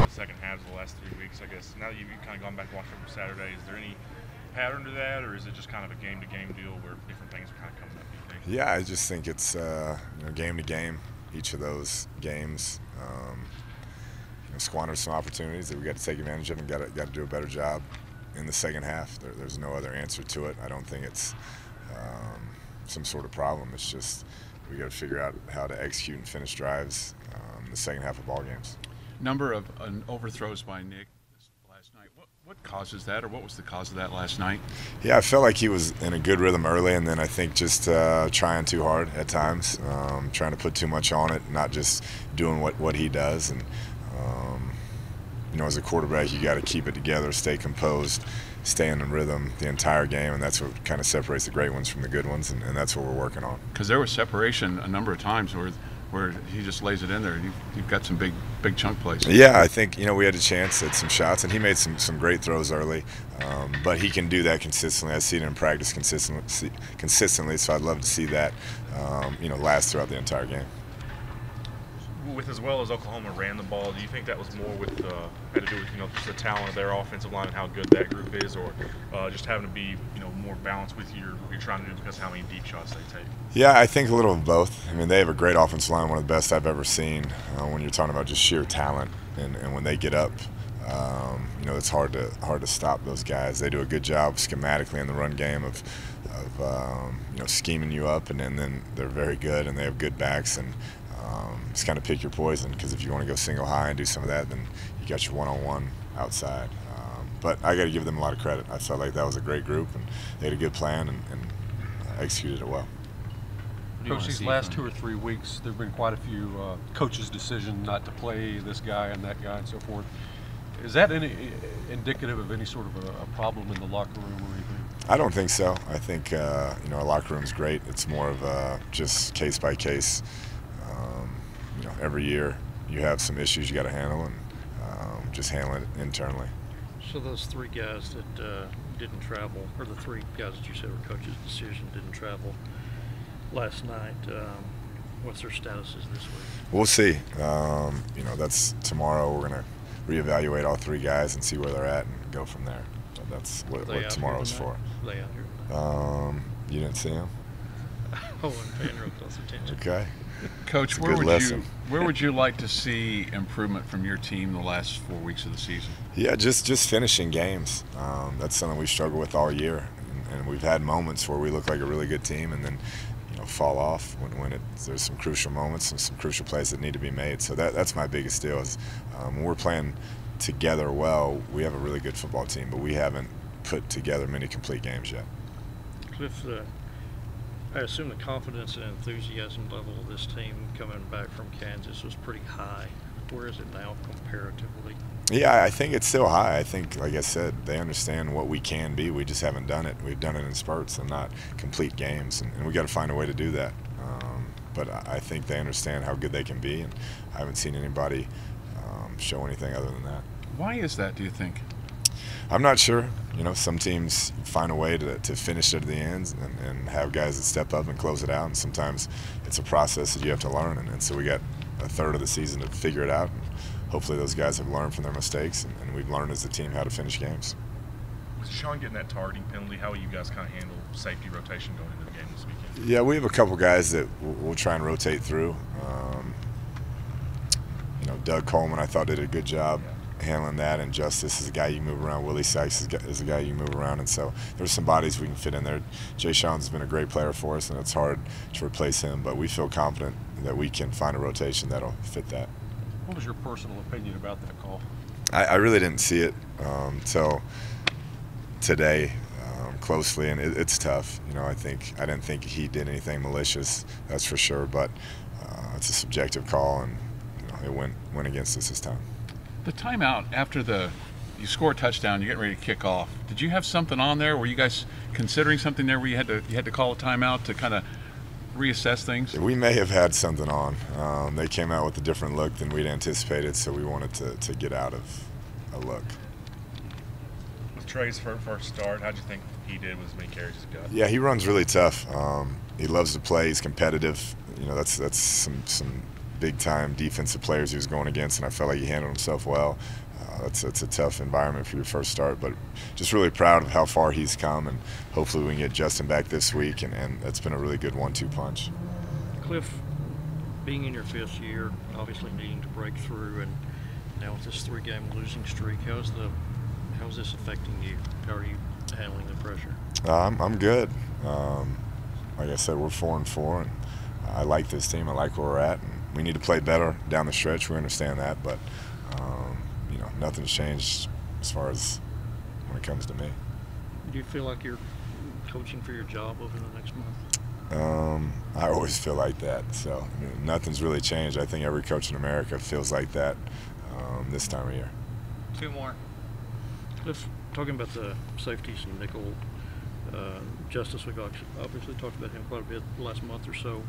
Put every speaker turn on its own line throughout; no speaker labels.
Second halves of the last 3 weeks, I guess. Now that you've kind of gone back and watched from Saturday, is there any pattern to that, or is it just kind of a game-to-game deal where different things are kind of coming up, do you think?
Yeah, I just think it's game to game. Each of those games squandered some opportunities that we got to take advantage of and got to do a better job in the second half. There's no other answer to it. I don't think it's some sort of problem. It's just we got to figure out how to execute and finish drives in the second half of ball games.
Number of overthrows by Nick last night. What causes that, or what was the cause of that last night?
Yeah, I felt like he was in a good rhythm early, and then I think just trying too hard at times, trying to put too much on it, not just doing what he does. And as a quarterback, you got to keep it together, stay composed, stay in the rhythm the entire game, and that's what kind of separates the great ones from the good ones, and that's what we're working on.
Because there was separation a number of times where he just lays it in there. You've got some big chunk plays.
Yeah, I think we had a chance at some shots, and he made some great throws early. But he can do that consistently. I see it in practice consistently. So I'd love to see that last throughout the entire game.
With as well as Oklahoma ran the ball, do you think that was more had to do with just the talent of their offensive line and how good that group is, or just having to be more balanced with what you're trying to do because of how many deep shots they take?
Yeah, I think a little of both. I mean, they have a great offensive line, one of the best I've ever seen. When you're talking about just sheer talent, and when they get up, it's hard to stop those guys. They do a good job schematically in the run game of scheming you up, and then they're very good and they have good backs, and just kind of pick your poison, because if you want to go single high and do some of that, then you got your one-on-one outside. But I got to give them a lot of credit. I felt like that was a great group, and they had a good plan and executed it well.
Coach, these last 2 or 3 weeks, there have been quite a few coaches' decision not to play this guy and that guy and so forth. Is that indicative of any sort of a problem in the locker room or anything?
I don't think so. I think our locker room's great. It's more of just case by case. Every year you have some issues you got to handle, and just handle it internally.
So those 3 guys that didn't travel, or the 3 guys that you said were coach's decision didn't travel last night, what's their statuses this week?
We'll see. That's tomorrow. We're going to reevaluate all 3 guys and see where they're at and go from there. So that's what tomorrow's for.
Are they out here?
You didn't see them?
I wasn't paying real close attention.
Okay.
Coach, where would you like to see improvement from your team the last 4 weeks of the season?
Yeah, just finishing games. That's something we struggle with all year, and we've had moments where we look like a really good team and then fall off when there's some crucial moments and some crucial plays that need to be made. So that's my biggest deal is when we're playing together well, we have a really good football team, but we haven't put together many complete games yet.
Cliff, I assume the confidence and enthusiasm level of this team coming back from Kansas was pretty high. Where is it now comparatively?
Yeah, I think it's still high. I think, like I said, they understand what we can be. We just haven't done it. We've done it in spurts and not complete games, and we got to find a way to do that. But I think they understand how good they can be, and I haven't seen anybody show anything other than that.
Why is that, do you think?
I'm not sure. Some teams find a way to finish at the ends and have guys that step up and close it out, and sometimes it's a process that you have to learn, and so we got a third of the season to figure it out. And hopefully those guys have learned from their mistakes, and we've learned as a team how to finish games.
With Sean getting that targeting penalty, how will you guys kind of handle safety rotation going into the game this weekend?
Yeah, we have a couple guys that we'll try and rotate through. Doug Coleman, I thought, did a good job handling that, and Justice is a guy you can move around. Willie Sykes is a guy you can move around, and so there's some bodies we can fit in there. Jay Sean's been a great player for us, and it's hard to replace him, but we feel confident that we can find a rotation that'll fit that.
What was your personal opinion about that call?
I really didn't see it till today closely, and it's tough. I didn't think he did anything malicious, that's for sure, but it's a subjective call, and it went against us this time.
The timeout after you score a touchdown, you're getting ready to kick off. Did you have something on there? Were you guys considering something there where you had to call a timeout to kind of reassess things?
We may have had something on. They came out with a different look than we'd anticipated, so we wanted to get out of a look.
With Trey's first start, how'd you think he did with as many carries as he got?
Yeah, he runs really tough. He loves to play. He's competitive. That's some big-time defensive players he was going against, and I felt like he handled himself well. It's a tough environment for your first start, but just really proud of how far he's come, and hopefully we can get Justin back this week, and that's been a really good 1-2 punch.
Cliff, being in your 5th year, obviously needing to break through, and now with this 3-game losing streak, how's this affecting you? How are you handling the pressure?
I'm good. Like I said, we're 4-4, and I like this team. I like where we're at, and we need to play better down the stretch. We understand that, but you know, nothing's changed as far as when it comes to me.
Do you feel like you're coaching for your job over the next month?
I always feel like that. So I mean, nothing's really changed. I think every coach in America feels like that this time of year.
2 more.
Cliff, talking about the safeties and nickel, Justice, we've obviously talked about him quite a bit the last month or so,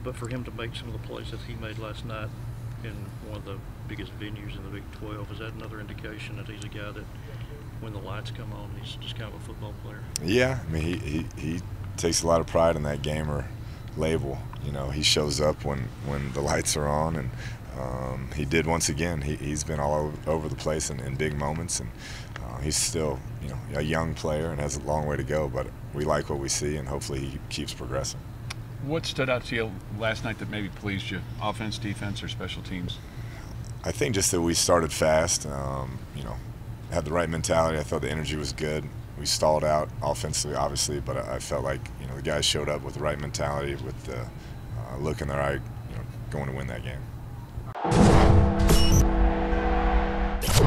but for him to make some of the plays that he made last night in one of the biggest venues in the Big 12, is that another indication that he's a guy that when the lights come on, he's just kind of a football player?
Yeah, I mean, he takes a lot of pride in that gamer label. You know, he shows up when the lights are on, and he did once again. He's been all over the place in big moments, and he's still, you know, a young player and has a long way to go, but we like what we see, and hopefully he keeps progressing.
What stood out to you last night that maybe pleased you, offense, defense, or special teams?
I think just that we started fast, you know, had the right mentality. I thought the energy was good. We stalled out offensively, obviously, but I felt like, you know, the guys showed up with the right mentality, with the look in their eye, you know, going to win that game.